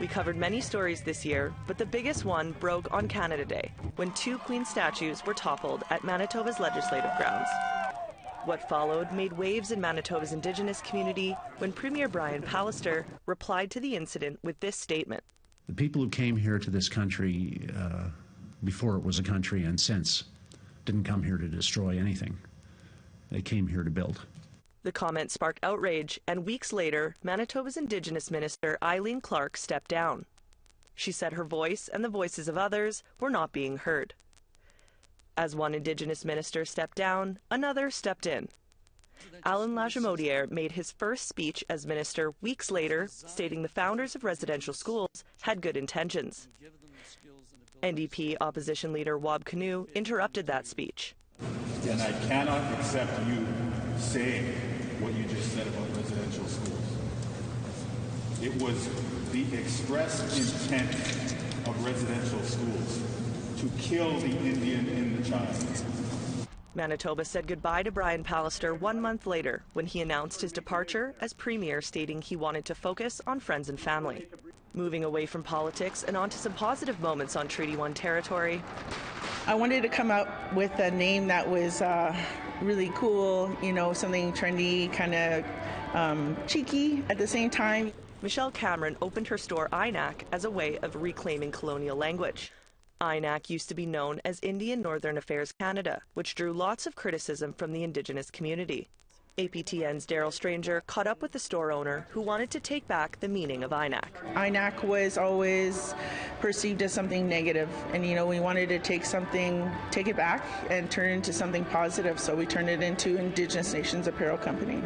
We covered many stories this year, but the biggest one broke on Canada Day, when 2 Queen statues were toppled at Manitoba's legislative grounds. What followed made waves in Manitoba's Indigenous community when Premier Brian Pallister replied to the incident with this statement. The people who came here to this country before it was a country and since didn't come here to destroy anything. They came here to build. The comment sparked outrage, and weeks later, Manitoba's Indigenous Minister Eileen Clark stepped down. She said her voice and the voices of others were not being heard. As one Indigenous minister stepped down, another stepped in. Alan Lajamodiere made his first speech as minister weeks later, stating the founders of residential schools had good intentions. NDP opposition leader Wab Kinew interrupted that speech. And I cannot accept you saying what you just said about residential schools. It was the express intent of residential schools to kill the Indian in the child. Manitoba said goodbye to Brian Pallister 1 month later when he announced his departure as Premier, stating he wanted to focus on friends and family. Moving away from politics and onto some positive moments on Treaty 1 territory. I wanted to come out with a name that was really cool, you know, something trendy, kind of cheeky at the same time. Michelle Cameron opened her store INAC as a way of reclaiming colonial language. INAC used to be known as Indian Northern Affairs Canada, which drew lots of criticism from the Indigenous community. APTN's Daryl Stranger caught up with the store owner who wanted to take back the meaning of INAC. INAC was always perceived as something negative, and you know, we wanted to take it back and turn it into something positive, so we turned it into Indigenous Nations Apparel Company.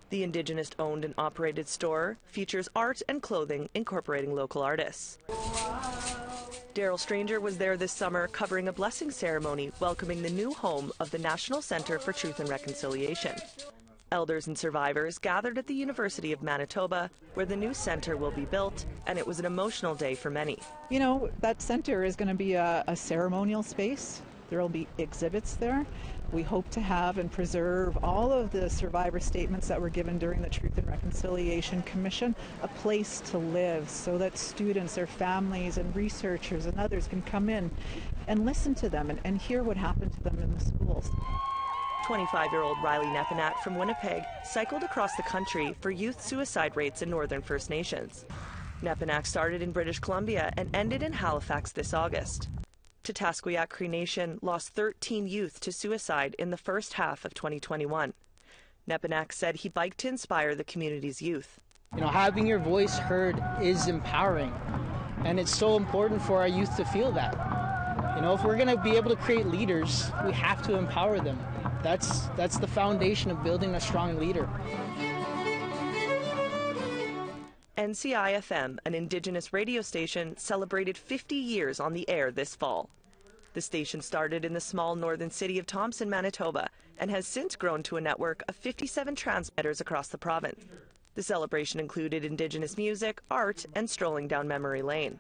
The Indigenous-owned and operated store features art and clothing incorporating local artists. Daryl Stranger was there this summer covering a blessing ceremony welcoming the new home of the National Centre for Truth and Reconciliation. Elders and survivors gathered at the University of Manitoba, where the new centre will be built, and it was an emotional day for many. You know, that centre is going to be a ceremonial space. There will be exhibits there. We hope to have and preserve all of the survivor statements that were given during the Truth and Reconciliation Commission, a place to live so that students, their families, and researchers and others can come in and listen to them and hear what happened to them in the schools. 25-year-old Riley Nepanak from Winnipeg cycled across the country for youth suicide rates in Northern First Nations. Nepanak started in British Columbia and ended in Halifax this August. Tatasqueyak Cree Nation lost 13 youth to suicide in the first half of 2021. Nepanak said he biked to inspire the community's youth. You know, having your voice heard is empowering, and it's so important for our youth to feel that. You know, if we're going to be able to create leaders, we have to empower them. That's the foundation of building a strong leader. NCI-FM, an Indigenous radio station, celebrated 50 years on the air this fall. The station started in the small northern city of Thompson, Manitoba, and has since grown to a network of 57 transmitters across the province. The celebration included Indigenous music, art, and strolling down memory lane.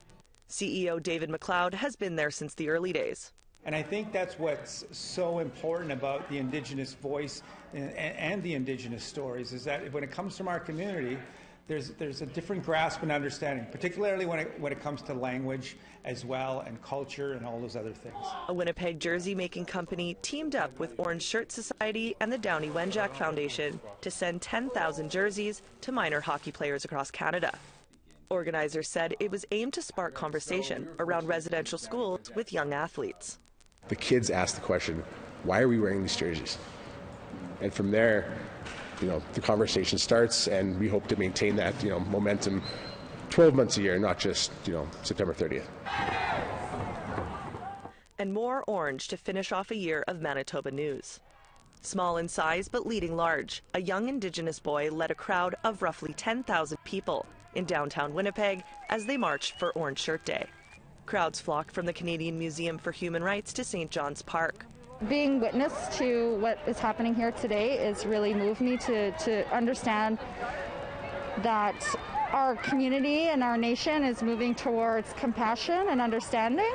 CEO David McLeod has been there since the early days. And I think that's what's so important about the Indigenous voice and the Indigenous stories, is that when it comes from our community, there's a different grasp and understanding, particularly when it comes to language as well, and culture and all those other things. A Winnipeg jersey-making company teamed up with Orange Shirt Society and the Downey Wenjack Foundation to send 10,000 jerseys to minor hockey players across Canada. Organizers said it was aimed to spark conversation around residential schools with young athletes. The kids asked the question, why are we wearing these jerseys? And from there, you know, the conversation starts, and we hope to maintain that, you know, momentum 12 months a year, not just, you know, September 30th. And more orange to finish off a year of Manitoba news. Small in size but leading large, a young Indigenous boy led a crowd of roughly 10,000 people in downtown Winnipeg as they marched for Orange Shirt Day. Crowds flocked from the Canadian Museum for Human Rights to St. John's Park. Being witness to what is happening here today has really moved me to understand that our community and our nation is moving towards compassion and understanding.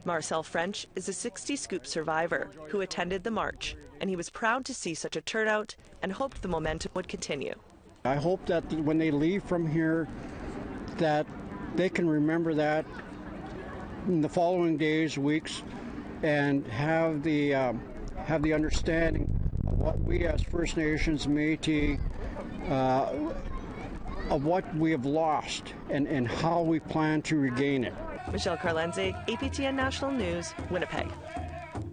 Marcel French is a 60-scoop survivor who attended the march, and he was proud to see such a turnout and hoped the momentum would continue. I hope that when they leave from here, that they can remember that in the following days, weeks, and have the understanding of what we as First Nations, Métis, of what we have lost and how we plan to regain it. Michelle Carlenze, APTN National News, Winnipeg.